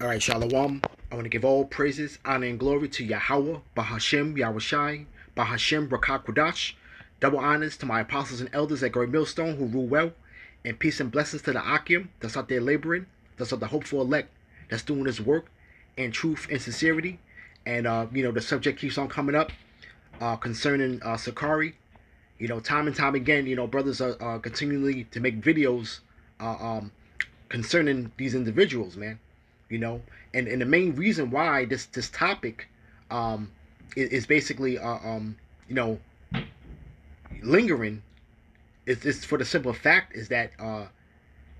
All right, Shalom. I want to give all praises, honor, and glory to Yahweh, Bahashem, Yahushai, Bahashem, Rakakwadash. Double honors to my apostles and elders at Great Millstone who rule well, and peace and blessings to the Akim that's out there laboring, that's out the hopeful elect, that's doing this work in truth and sincerity. And, the subject keeps on coming up concerning Sakari. Time and time again, brothers are continually to make videos concerning these individuals, man. And the main reason why this topic is basically lingering is for the simple fact is that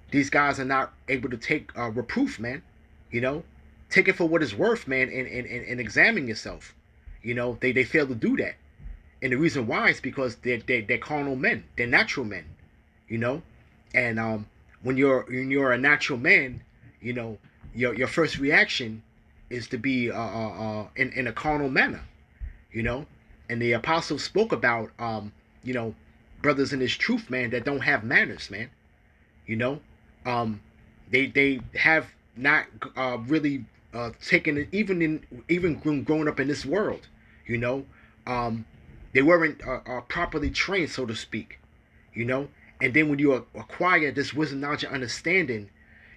these guys are not able to take reproof, man. Take it for what it's worth, man, and examine yourself. They fail to do that, and the reason why is because they're carnal men, they're natural men. And when you're a natural man, your first reaction is to be in a carnal manner, and the apostles spoke about brothers in this truth, man, that don't have manners, man. They have not really taken it, even growing up in this world. They weren't properly trained, so to speak. And then when you acquire this wisdom, knowledge, and understanding,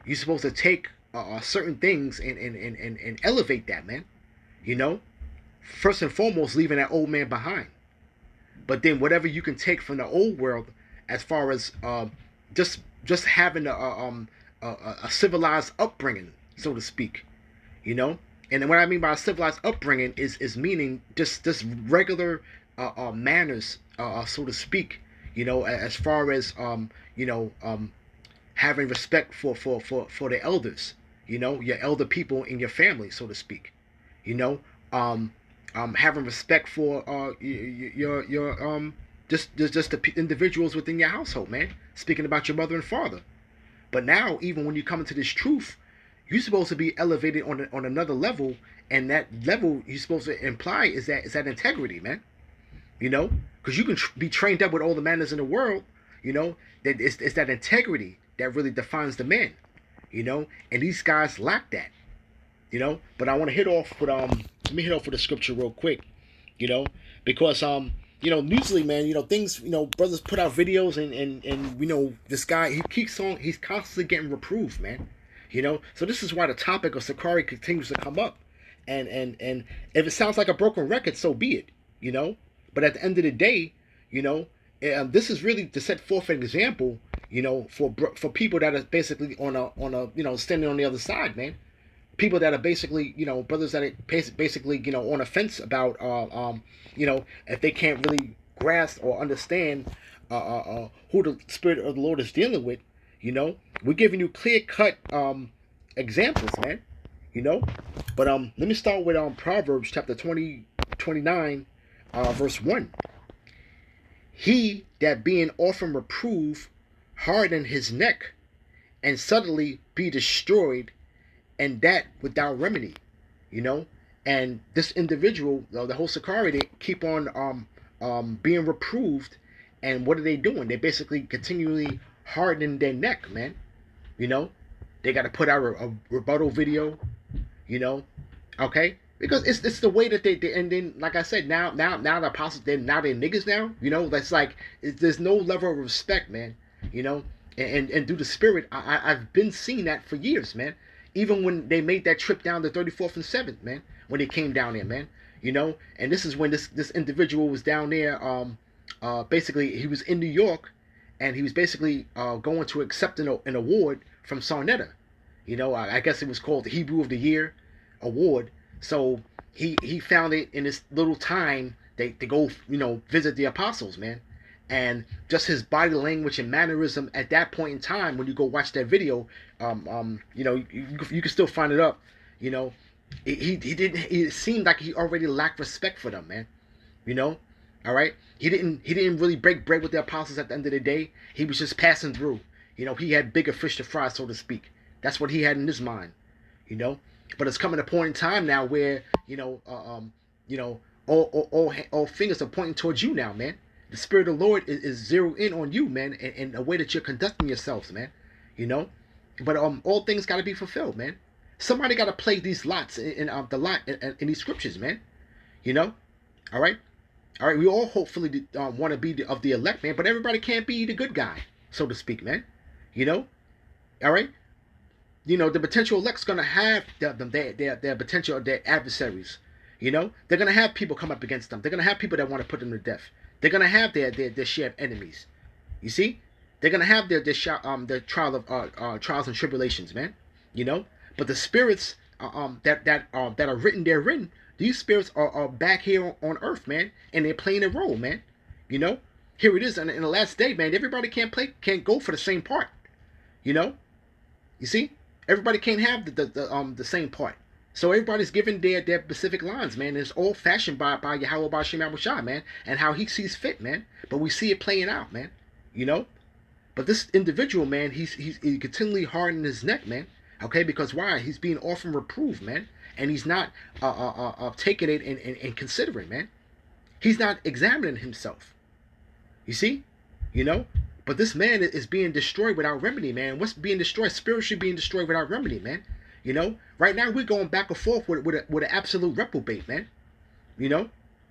you're supposed to take certain things and elevate that, man. First and foremost, leaving that old man behind. But then whatever you can take from the old world, as far as just having a civilized upbringing, so to speak. And what I mean by a civilized upbringing is meaning just regular manners, so to speak. As far as having respect for the elders, your elder people in your family, so to speak. Having respect for your just the individuals within your household, man. Speaking about your mother and father. But now, even when you come into this truth, you're supposed to be elevated on another level, and that level you're supposed to imply is that integrity, man. Because you can be trained up with all the manners in the world, that it's that integrity that really defines the man, and these guys lack that, But I want to hit off with let me hit off with the scripture real quick, because usually, man, things, brothers put out videos and this guy he's constantly getting reproved, man. So this is why the topic of Sakari continues to come up, and if it sounds like a broken record, so be it, But at the end of the day, this is really to set forth an example, for people that are basically on a standing on the other side, man. People that are basically, brothers that are basically, on a fence about, if they can't really grasp or understand who the Spirit of the Lord is dealing with, we're giving you clear-cut examples, man, But let me start with Proverbs chapter 29, verse 1. He that being often reproved harden his neck, and suddenly be destroyed, and that without remedy, And this individual, the whole Sakari, they keep on being reproved, and what are they doing? They basically continually hardening their neck, man. They got to put out a rebuttal video, okay? Because it's the way that they and then, like I said, now the apostles, they're niggas now, That's like, there's no level of respect, man, and through the Spirit, I've been seeing that for years, man. Even when they made that trip down to 34th and 7th, man, when they came down there, man, and this is when this individual was down there, basically he was in New York, and he was basically going to accept an award from Sarnetta, I guess it was called the Hebrew of the Year award. So he found it in this little time to go, visit the apostles, man. And just his body language and mannerism at that point in time, when you go watch that video, you can still find it up. He didn't. It seemed like he already lacked respect for them, man. All right. He didn't really break bread with the apostles at the end of the day. He was just passing through. He had bigger fish to fry, so to speak. That's what he had in his mind. But it's coming a point in time now where all fingers are pointing towards you now, man. The Spirit of the Lord is zeroed in on you, man, and the way that you're conducting yourselves, man. But all things got to be fulfilled, man. Somebody got to play these lots in the lot in these scriptures, man. You know, all right, all right. We all hopefully want to be of the elect, man, but everybody can't be the good guy, so to speak, man. You know, all right. You know, the potential elect's gonna have their potential their adversaries. You know, they're gonna have people come up against them. They're gonna have people that want to put them to death. They're gonna have their share of enemies. You see, they're gonna have their trial of trials and tribulations, man. You know, but the spirits that are written therein, these spirits are back here on earth, man, and they're playing a role, man. You know, here it is in the last day, man. Everybody can't go for the same part. You know, you see, everybody can't have the same part. So everybody's given their specific lines, man. It's all fashioned by Yahweh Bashim Yahushua, man, and how he sees fit, man. But we see it playing out, man. You know? But this individual, man, he's continually hardening his neck, man. Okay, because why? He's being often reproved, man. And he's not taking it and considering, man. He's not examining himself. You see? You know? But this man is being destroyed without remedy, man. What's being destroyed? Spiritually being destroyed without remedy, man. You know? Right now we're going back and forth with an absolute reprobate, man. You know?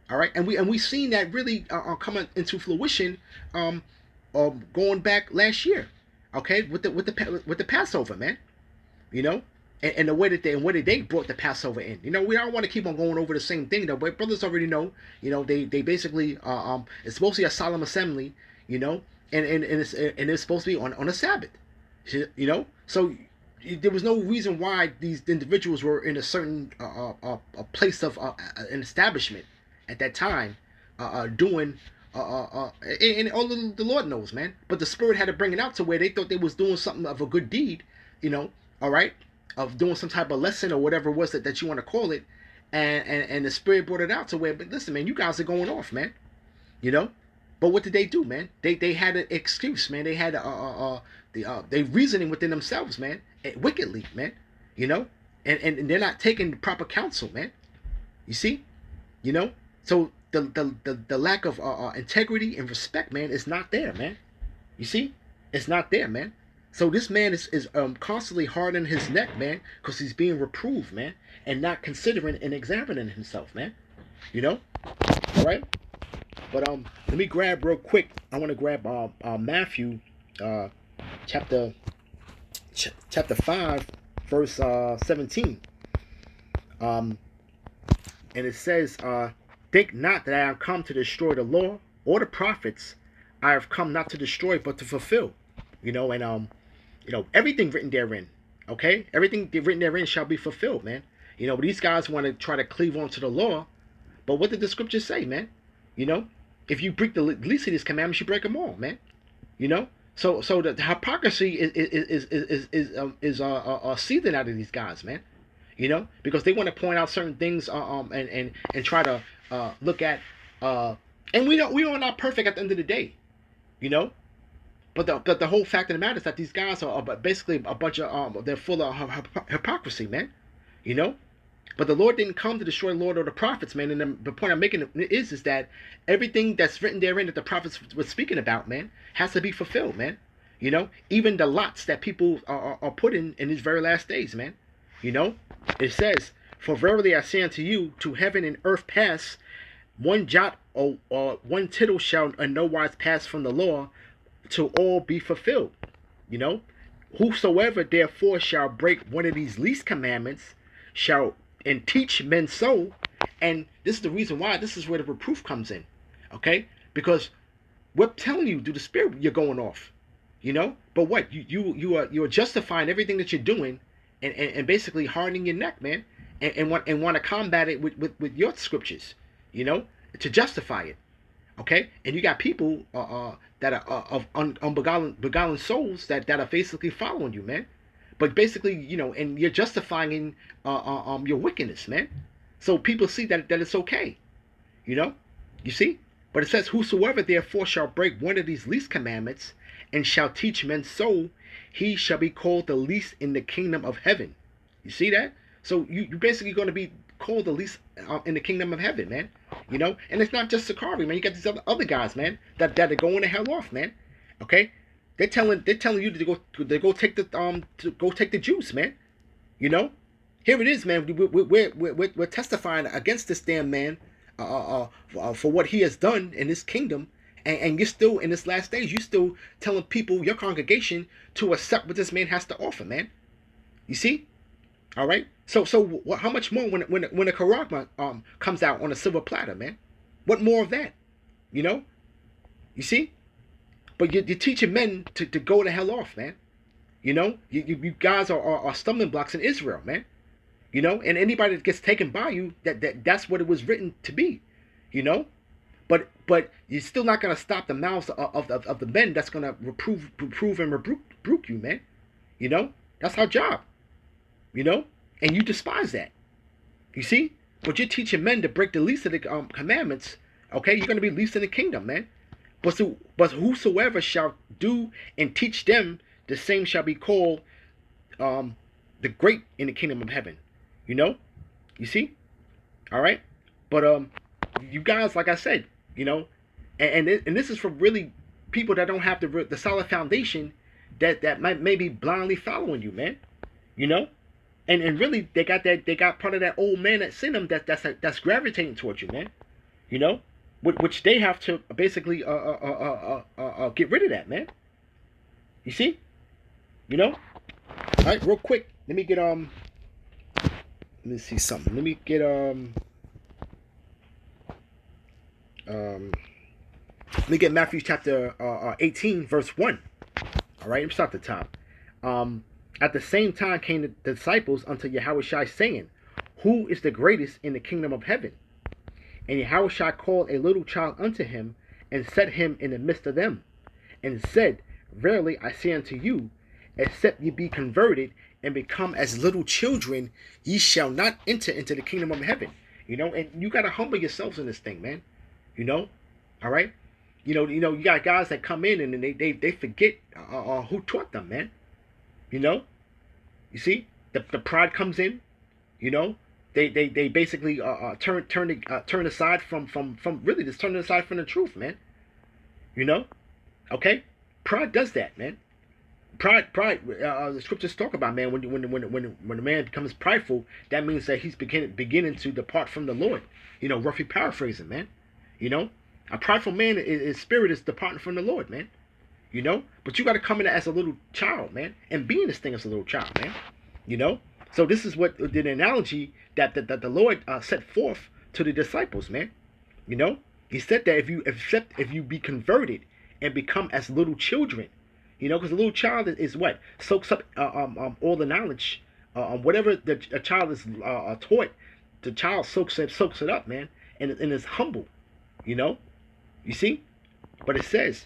All right? And we seen that really coming into fruition going back last year. Okay? With the Passover, man. You know? And the way that they brought the Passover in. You know, we don't want to keep on going over the same thing though, but brothers already know, you know, they basically it's supposed to be a solemn assembly, you know, and it's supposed to be on a Sabbath. You know? So there was no reason why these individuals were in a certain a place of an establishment at that time doing and all the Lord knows, man. But the Spirit had to bring it out to where they thought they was doing something of a good deed, you know, all right, of doing some type of lesson or whatever it was that you want to call it, and the Spirit brought it out to where, but listen, man, you guys are going off, man, you know. But what did they do, man? They had an excuse, man. They had they reasoning within themselves, man, wickedly, man, you know, and they're not taking proper counsel, man. You see, you know, so the lack of integrity and respect, man, is not there, man. You see, it's not there, man. So this man is constantly hardening his neck, man, because he's being reproved, man, and not considering and examining himself, man. You know, all right. But let me grab real quick. I want to grab Matthew, chapter 5, verse 17. And it says, "Think not that I am come to destroy the law or the prophets. I have come not to destroy, but to fulfill." You know, and you know, everything written therein. Okay, everything written therein shall be fulfilled, man. You know, but these guys want to try to cleave on to the law. But what did the scriptures say, man? You know, if you break the least of these commandments, you break them all, man. You know, so the hypocrisy is seething out of these guys, man. You know, because they want to point out certain things, and try to look at, and we are not perfect at the end of the day, you know. But the whole fact of the matter is that these guys are basically a bunch of they're full of hypocrisy, man. You know. But the Lord didn't come to destroy the Lord or the prophets, man. And the point I'm making is that everything that's written therein that the prophets were speaking about, man, has to be fulfilled, man. You know, even the lots that people are put in these very last days, man. You know, it says, "For verily I say unto you, to heaven and earth pass, one jot or one tittle shall in no wise pass from the law, to all be fulfilled." You know, "Whosoever therefore shall break one of these least commandments shall and teach men so," and this is the reason why this is where the reproof comes in, okay? Because we're telling you through the Spirit you're going off, you know. But what you're justifying everything that you're doing, and basically hardening your neck, man, and want to combat it with your scriptures, you know, to justify it, okay? And you got people that are of unbeguiling souls that are basically following you, man. But basically, you know, and you're justifying your wickedness, man. So people see that it's okay, you know. You see, but it says, "Whosoever therefore shall break one of these least commandments and shall teach men so, he shall be called the least in the kingdom of heaven." You see that? So you're basically going to be called the least in the kingdom of heaven, man. You know, and it's not just Sakari, man. You got these other guys, man, that are going to hell off, man. Okay. They're telling you to go take the juice, man. You know, Here it is, man. We're testifying against this damn man for what he has done in this kingdom. And you're still, in this last stage, you're still telling people, your congregation, to accept what this man has to offer, man. You see? All right. So how much more when the Quran comes out on a silver platter, man? What more of that? You know? You see? But you're teaching men to go the hell off, man. You know? You guys are stumbling blocks in Israel, man. You know? And anybody that gets taken by you, that's what it was written to be. You know? But you're still not gonna stop the mouths of the men that's gonna reprove and rebuke you, man. You know? That's our job. You know? And you despise that. You see? But you're teaching men to break the least of the commandments. Okay? You're gonna be least in the kingdom, man. But whosoever shall do and teach them, the same shall be called the great in the kingdom of heaven. You know? You see? All right? But you guys, like I said, you know, and this is for really people that don't have the solid foundation that might maybe blindly following you, man. You know? And really they got part of that old man that's in them that's gravitating towards you, man. You know? Which they have to basically get rid of that, man. You see? You know? All right, real quick, let me get let me see something. Let me get Matthew chapter 18 verse 1. All right, let me start at the top. At the same time came the disciples unto Yahushua, saying, who is the greatest in the kingdom of heaven? And Yahushua called a little child unto him, and set him in the midst of them, and said, verily I say unto you, except ye be converted and become as little children, ye shall not enter into the kingdom of heaven. You know, and you got to humble yourselves in this thing, man. You know, all right. You know, you got guys that come in and they forget who taught them, man. You know, you see, the pride comes in. You know, they basically turn aside from really just turning aside from the truth, man. You know, okay, pride does that, man. Pride. The scriptures talk about, man, when a man becomes prideful, that means that he's beginning to depart from the Lord. You know, roughly paraphrasing, man. You know, a prideful man, his spirit is departing from the Lord, man. You know, but you got to come in as a little child, man, and be in this thing as a little child, man. You know, so this is what the analogy that the Lord set forth to the disciples, man. You know, he said that if you be converted and become as little children, you know, because a little child is what soaks up all the knowledge, whatever a child is taught, the child soaks it up, man, and is humble. You know, you see, but it says,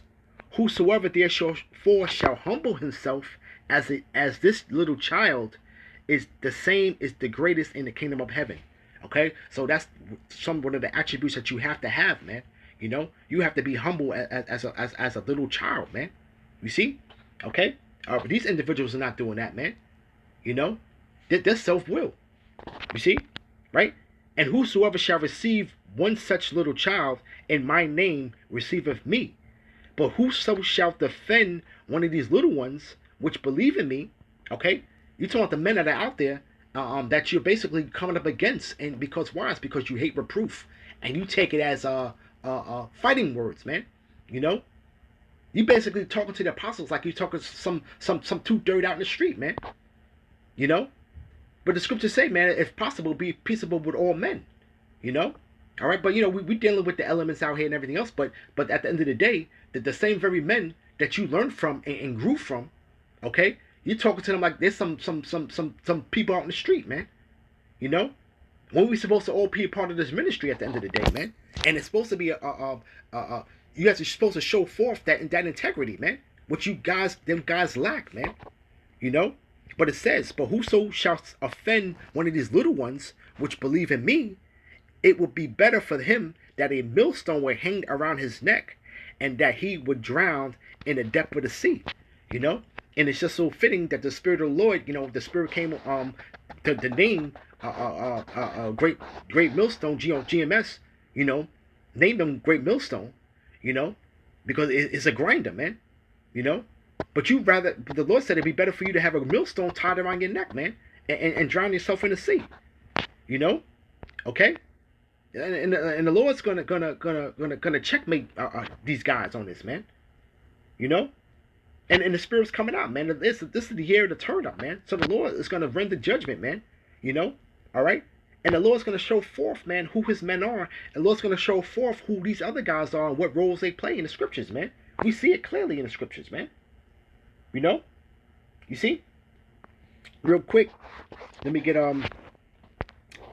whosoever therefore shall humble himself as this little child, is the same is the greatest in the kingdom of heaven. Okay, so that's one of the attributes that you have to have, man. You know, you have to be humble as a little child, man. You see, okay, but these individuals are not doing that, man. You know, they're self-will. You see, right? And whosoever shall receive one such little child in my name receiveth me. But whoso shall defend one of these little ones which believe in me, okay? You're talking about the men that are out there that you're basically coming up against, and because why? It's because you hate reproof and you take it as fighting words, man. You know, you basically talking to the apostles like you're talking to some two dirt out in the street, man. You know, but the scriptures say, man, if possible, be peaceable with all men. You know. All right, but you know we dealing with the elements out here and everything else. But at the end of the day, the same very men that you learned from and grew from, okay, you're talking to them like there's some people out in the street, man. You know, when we supposed to all be a part of this ministry at the end of the day, man, and it's supposed to be you guys are supposed to show forth that integrity, man, which them guys lack, man. You know, but it says, but whoso shall offend one of these little ones which believe in me, it would be better for him that a millstone were hanged around his neck, and that he would drown in the depth of the sea. You know, and it's just so fitting that the Spirit of the Lord, you know, the Spirit came the name great millstone, GMS. You know, named him Great Millstone. You know, because it's a grinder, man. You know, but the Lord said it'd be better for you to have a millstone tied around your neck, man, and drown yourself in the sea. You know, okay? And the Lord's gonna checkmate these guys on this, man. You know, and the Spirit's coming out, man. This is the year of the turn up, man. So the Lord is gonna render judgment, man. You know, all right. And the Lord's gonna show forth, man, who His men are. And the Lord's gonna show forth who these other guys are and what roles they play in the scriptures, man. We see it clearly in the scriptures, man. You know, you see. Real quick, let me get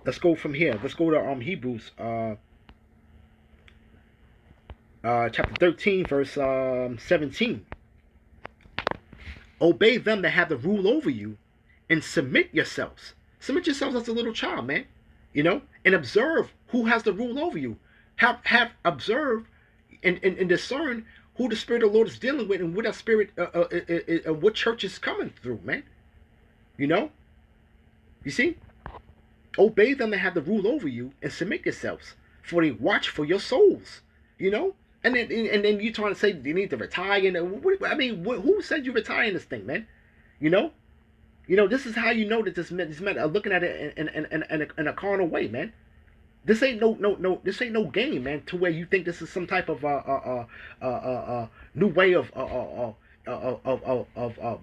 Let's go from here. Let's go to Hebrews chapter 13, verse 17. Obey them that have the rule over you, and submit yourselves. Submit yourselves as a little child, man. You know, and observe who has the rule over you. Have observed and discern who the Spirit of the Lord is dealing with, and what that Spirit, what church is coming through, man. You know, you see. Obey them that have the rule over you, and submit yourselves, for they watch for your souls. You know, and then you trying to say you need to retire. And I mean, who said you retire in this thing, man? You know, this is how you know that these men are looking at it in a carnal way, man. This ain't this ain't no game, man. To where you think this is some type of new way of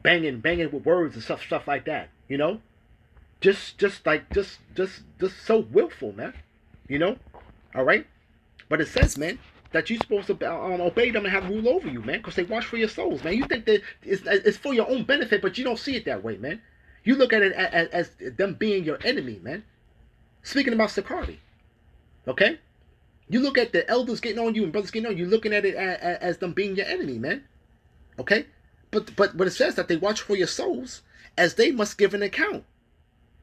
banging with words and stuff like that. You know. Just so willful, man. You know, all right. But it says, man, that you're supposed to obey them and have rule over you, man, because they watch for your souls, man. You think that it's for your own benefit, but you don't see it that way, man. You look at it as them being your enemy, man. Speaking about Sakari, okay. You look at the elders getting on you and brothers getting on you, looking at it as them being your enemy, man. Okay. But it says that they watch for your souls, as they must give an account.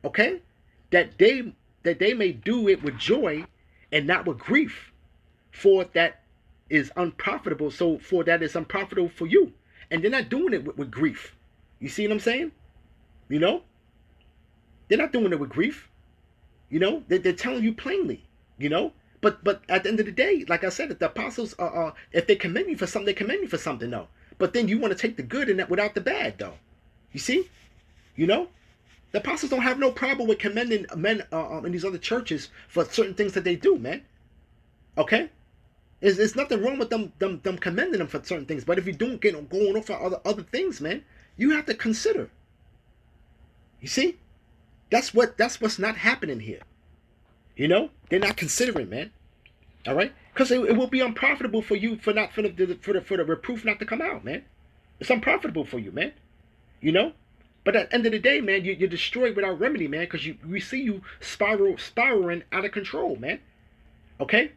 Okay, that they may do it with joy and not with grief, for that is unprofitable. So for that is unprofitable for you, and they're not doing it with grief. You see what I'm saying? You know, they're not doing it with grief. You know, they're telling you plainly. You know, but at the end of the day, like I said, if the apostles if they commend you for something, they commend you for something, though. But then you want to take the good in that without the bad, though. You see? You know. The apostles don't have no problem with commending men in these other churches for certain things that they do, man. Okay, there's nothing wrong with them commending them for certain things. But if you don't get going off for other things, man, you have to consider. You see, that's what's not happening here. You know, they're not considering, man. All right, because it will be unprofitable for you for the reproof not to come out, man. It's unprofitable for you, man. You know. But at the end of the day, man, you're destroyed without remedy, man, because we see you spiraling out of control, man. Okay,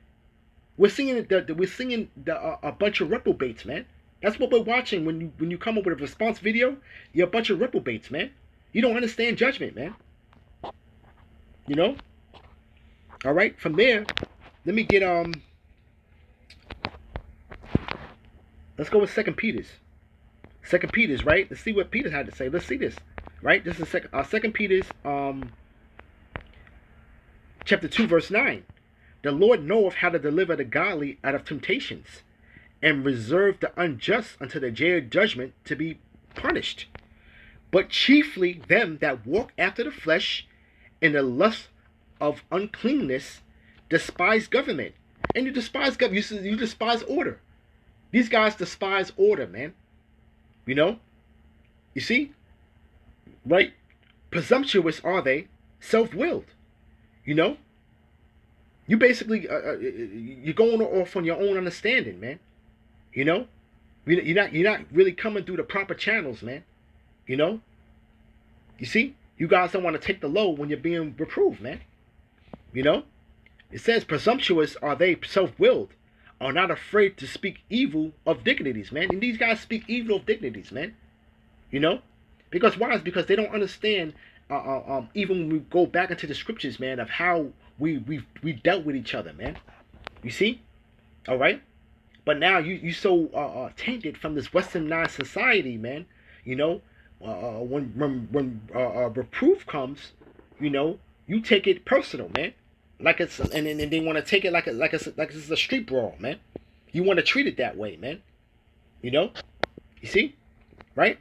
we're seeing a bunch of reprobates, man. That's what we're watching when you come up with a response video. You're a bunch of reprobates, man. You don't understand judgment, man. You know. All right. From there, let me get Let's go with 2 Peter's. 2 Peter's, right? Let's see what Peter had to say. Let's see this, right? This is 2 Peter's chapter 2, verse 9. The Lord knoweth how to deliver the godly out of temptations, and reserve the unjust unto the day of judgment to be punished. But chiefly them that walk after the flesh in the lust of uncleanness despise government. And you despise government. You despise order. These guys despise order, man. You know, you see, right? Presumptuous are they, self-willed. You know, you basically you're going off on your own understanding, man. You know, you're not really coming through the proper channels, man. You know, you see, you guys don't want to take the low when you're being reproved, man. You know, it says presumptuous are they, self-willed, are not afraid to speak evil of dignities, man. And these guys speak evil of dignities, man. You know? Because why? It's because they don't understand, even when we go back into the scriptures, man, of how we dealt with each other, man. You see? All right? But now you so tainted from this westernized society, man. You know? When reproof comes, you know, you take it personal, man. Like it's and they want to take it like it's a street brawl, man. You want to treat it that way, man. You know, you see, right?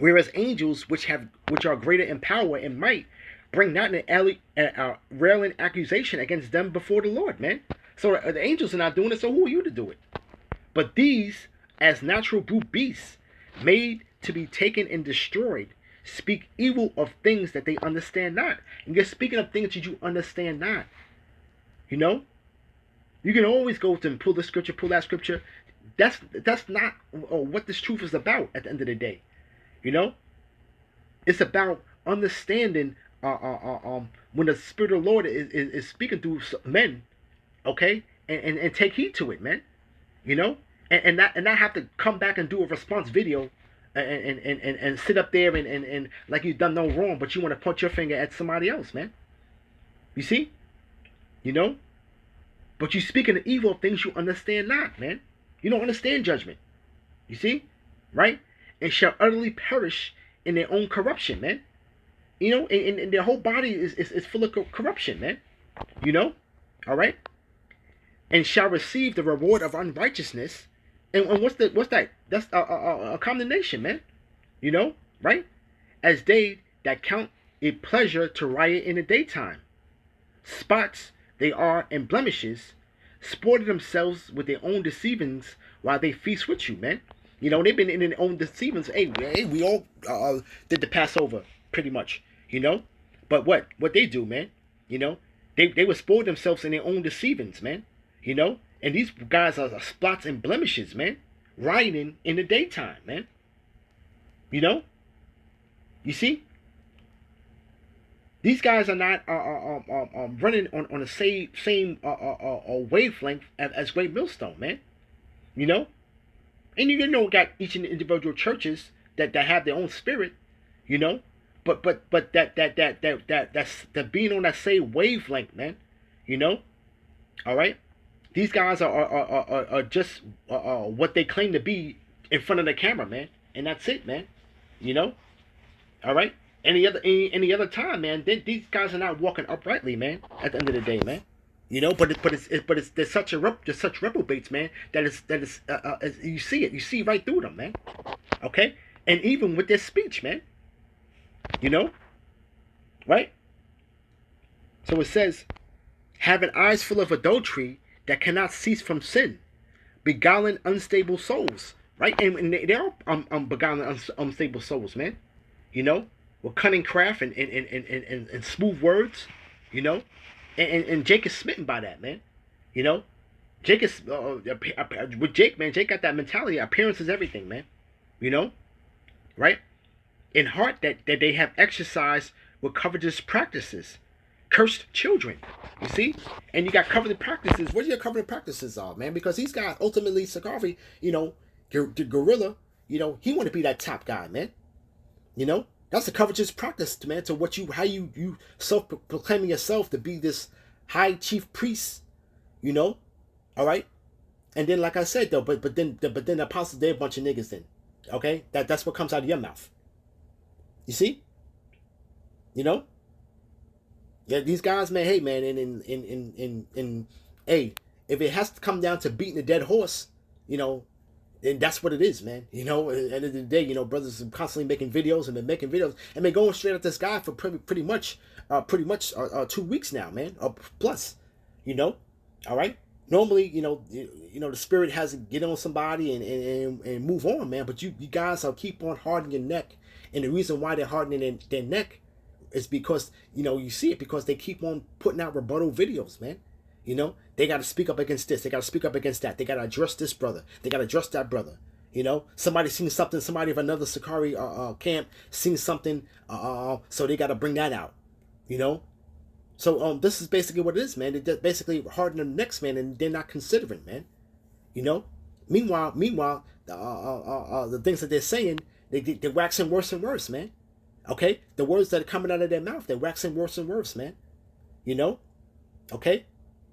Whereas angels, which are greater in power and might, bring not an railing accusation against them before the Lord, man. So the angels are not doing it, so who are you to do it? But these, as natural brute beasts, made to be taken and destroyed, speak evil of things that they understand not. And you're speaking of things that you understand not. You know? You can always go to and pull this scripture, pull that scripture. That's not what this truth is about at the end of the day. You know? It's about understanding when the Spirit of the Lord is speaking through men, okay? And take heed to it, man. You know? And not have to come back and do a response video and sit up there and like you've done no wrong, but you want to point your finger at somebody else, man. You see? You know? But you speaking of evil things you understand not, man. You don't understand judgment. You see? Right? And shall utterly perish in their own corruption, man. You know, and their whole body is full of corruption, man. You know? All right? And shall receive the reward of unrighteousness. And what's that? That's a condemnation, man. You know? Right? As they that count it pleasure to riot in the daytime. Spots they are and blemishes, sported themselves with their own deceivings while they feast with you, man. You know, they've been in their own deceivings. Hey, we all did the Passover, pretty much, you know. But what they do, man, you know, they would spoil themselves in their own deceivings, man, you know. And these guys are spots and blemishes, man, rioting in the daytime, man. You know, you see. These guys are not running on the same wavelength as Great Millstone, man. You know, and you know got each and individual churches that have their own spirit, you know, but that's being on that same wavelength, man. You know, all right. These guys are just what they claim to be in front of the camera, man, and that's it, man. You know, all right. Any other time, man, these guys are not walking uprightly, man. At the end of the day, man, you know. But there's such reprobates, man. That is you see right through them, man. Okay, and even with their speech, man. You know, right? So it says, having eyes full of adultery that cannot cease from sin, beguiling unstable souls, right? And they are beguiling unstable souls, man. You know. With cunning craft and smooth words, you know, and Jake is smitten by that, man. You know, Jake is with Jake, man. Jake got that mentality. Appearance is everything, man. You know, right? In heart that they have exercised with covetous practices, cursed children. You see, and you got covetous practices. What are your covetous practices are, man? Because these guys ultimately, Sakari, you know, the gorilla, you know, he want to be that top guy, man. You know. That's a covetous practice, man, to how you self-proclaiming yourself to be this high chief priest, you know, all right? And then, like I said, though, but then the apostles, they're a bunch of niggas then, okay? That's what comes out of your mouth. You see? You know? Yeah, these guys, man, hey, man, and hey, if it has to come down to beating a dead horse, you know, and that's what it is, man. You know, at the end of the day, you know, brothers are constantly making videos and been going straight at this guy for pretty much 2 weeks now, man, or plus, you know, all right. Normally, you know, the spirit has to get on somebody and move on, man. But you guys are keep on hardening your neck, and the reason why they're hardening their neck is because, you know, you see it because they keep on putting out rebuttal videos, man. You know, they got to speak up against this. They got to speak up against that. They got to address this brother. They got to address that brother. You know, somebody seen something. Somebody of another Sakari camp seen something. So they got to bring that out. You know, so this is basically what it is, man. They just basically harden the necks, man, and they're not considering, man. You know, meanwhile, the things that they're saying, they're waxing worse and worse, man. Okay, the words that are coming out of their mouth, they're waxing worse and worse, man. You know, okay.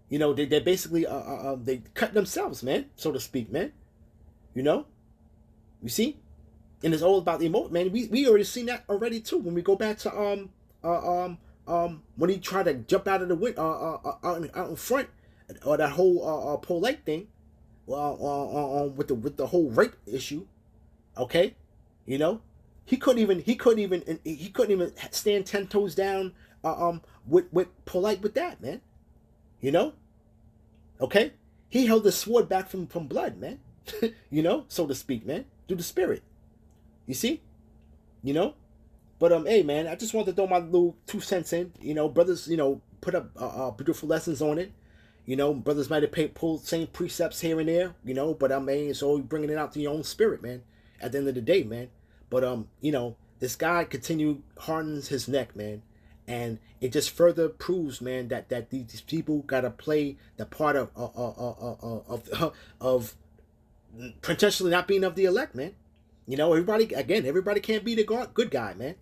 You know, they're basically they cut themselves, man, so to speak, man. You know, you see, and it's all about the emotion, man. We already seen that already too. When we go back to when he tried to jump out of the window out in front, or that whole polite thing, with the whole rape issue, okay, you know, He couldn't even stand 10 toes down with polite with that, man. You know? Okay? He held the sword back from blood, man. You know, so to speak, man. Through the spirit. You see? You know? But hey man, I just wanted to throw my little 2 cents in. You know, brothers, you know, put up beautiful lessons on it. You know, brothers might have pulled same precepts here and there, you know, but I mean, it's all bringing it out to your own spirit, man. At the end of the day, man. But you know, this guy hardens his neck, man, and it just further proves, man, that these people gotta play the part of potentially not being of the elect, man. You know, everybody can't be the good guy, man.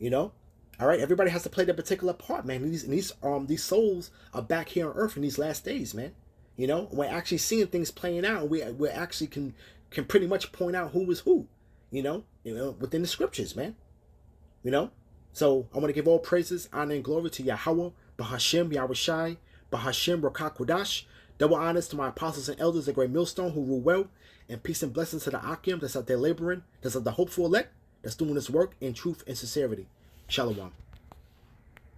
You know, all right, everybody has to play their particular part, man. These souls are back here on earth in these last days, man. You know, we're actually seeing things playing out. We actually can pretty much point out who is who. You know, within the scriptures, man. You know, so I want to give all praises, honor, and glory to Yahweh, Bahashem, Yahushai, Bahashem, Rakah Kodash. Double honors to my apostles and elders, the great millstone who rule well, and peace and blessings to the Akim that's out there laboring, that's of the hopeful elect, that's doing this work in truth and sincerity. Shalom.